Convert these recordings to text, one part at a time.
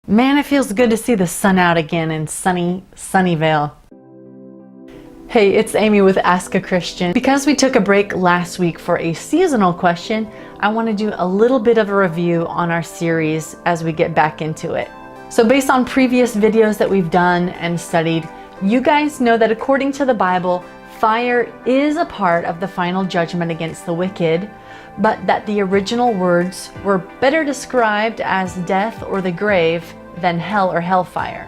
Man, it feels good to see the sun out again in sunny Sunnyvale. Hey, it's Amy with Ask a Christian. Because we took a break last week for a seasonal question, I want to do a little bit of a review on our series as we get back into it. So based on previous videos that we've done and studied, you guys know that according to the Bible, fire is a part of the final judgment against the wicked, but that the original words were better described as death or the grave than hell or hellfire.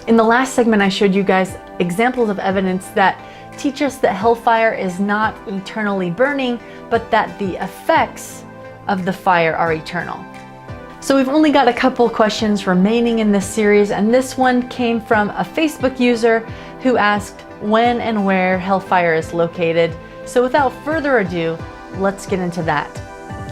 In the last segment, I showed you guys examples of evidence that teach us that hellfire is not eternally burning, but that the effects of the fire are eternal. So we've only got a couple questions remaining in this series, and this one came from a Facebook user who asked when and where hellfire is located. So without further ado, let's get into that.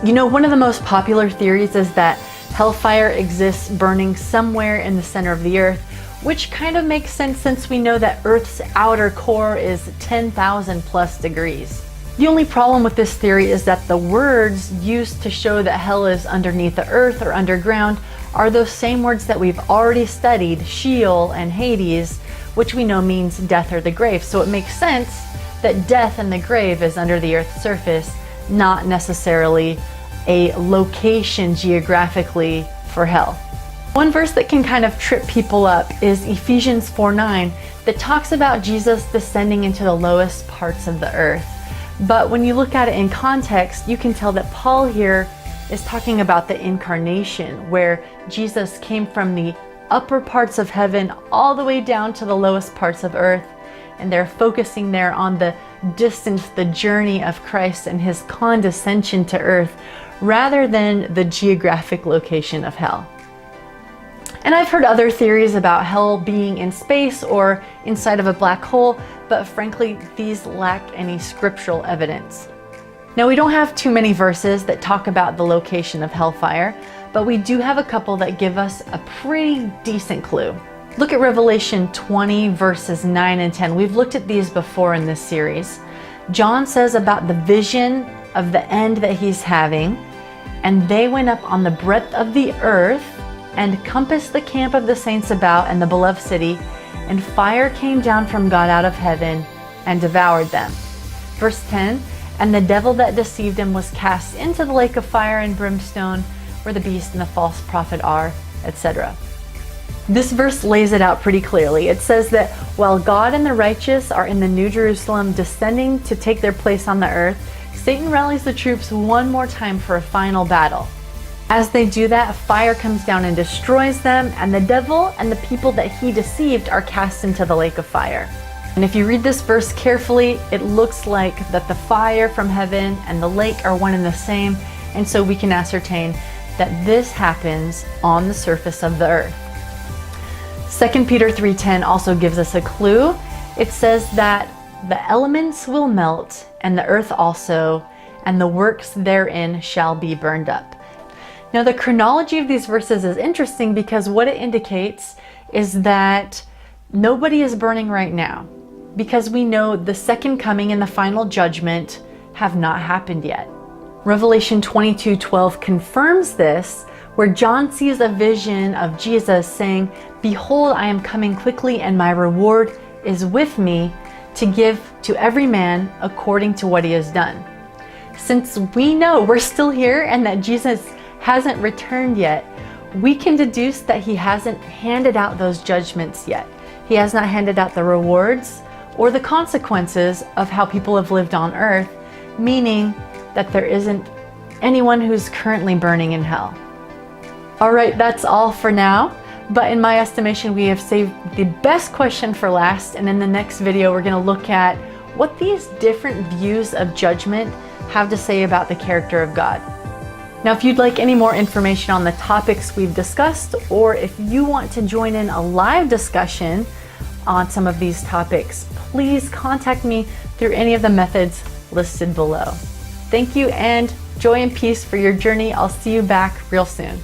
You know, one of the most popular theories is that hellfire exists burning somewhere in the center of the earth, which kind of makes sense since we know that Earth's outer core is 10,000 plus degrees. The only problem with this theory is that the words used to show that hell is underneath the earth or underground are those same words that we've already studied, sheol and Hades, which we know means death or the grave. So it makes sense that death and the grave is under the earth's surface, not necessarily a location geographically for hell. One verse that can kind of trip people up is Ephesians 4:9 that talks about Jesus descending into the lowest parts of the earth. But when you look at it in context, you can tell that Paul here is talking about the incarnation, where Jesus came from the upper parts of heaven all the way down to the lowest parts of earth. And they're focusing there on the distance, the journey of Christ and his condescension to earth, rather than the geographic location of hell. And I've heard other theories about hell being in space or inside of a black hole, but frankly, these lack any scriptural evidence. Now, we don't have too many verses that talk about the location of hellfire, but we do have a couple that give us a pretty decent clue. Look at Revelation 20 verses 9 and 10. We've looked at these before in this series. John says about the vision of the end that he's having, and they went up on the breadth of the earth and compassed the camp of the saints about and the beloved city, and fire came down from God out of heaven and devoured them. Verse 10, and the devil that deceived him was cast into the lake of fire and brimstone, where the beast and the false prophet are, etc. This verse lays it out pretty clearly. It says that while God and the righteous are in the New Jerusalem descending to take their place on the earth, Satan rallies the troops one more time for a final battle. As they do that, fire comes down and destroys them, and the devil and the people that he deceived are cast into the lake of fire. And if you read this verse carefully, it looks like that the fire from heaven and the lake are one and the same, and so we can ascertain that this happens on the surface of the earth. 2 Peter 3:10 also gives us a clue. It says that the elements will melt, and the earth also, and the works therein shall be burned up. Now, the chronology of these verses is interesting because what it indicates is that nobody is burning right now, because we know the second coming and the final judgment have not happened yet. Revelation 22:12 confirms this, where John sees a vision of Jesus saying, "Behold, I am coming quickly, and my reward is with me to give to every man according to what he has done." Since we know we're still here and that Jesus hasn't returned yet, we can deduce that he hasn't handed out those judgments yet. He has not handed out the rewards or the consequences of how people have lived on earth, meaning that there isn't anyone who's currently burning in hell. All right, that's all for now. But in my estimation, we have saved the best question for last. And in the next video, we're going to look at what these different views of judgment have to say about the character of God. Now, if you'd like any more information on the topics we've discussed, or if you want to join in a live discussion on some of these topics, please contact me through any of the methods listed below. Thank you, and joy and peace for your journey. I'll see you back real soon.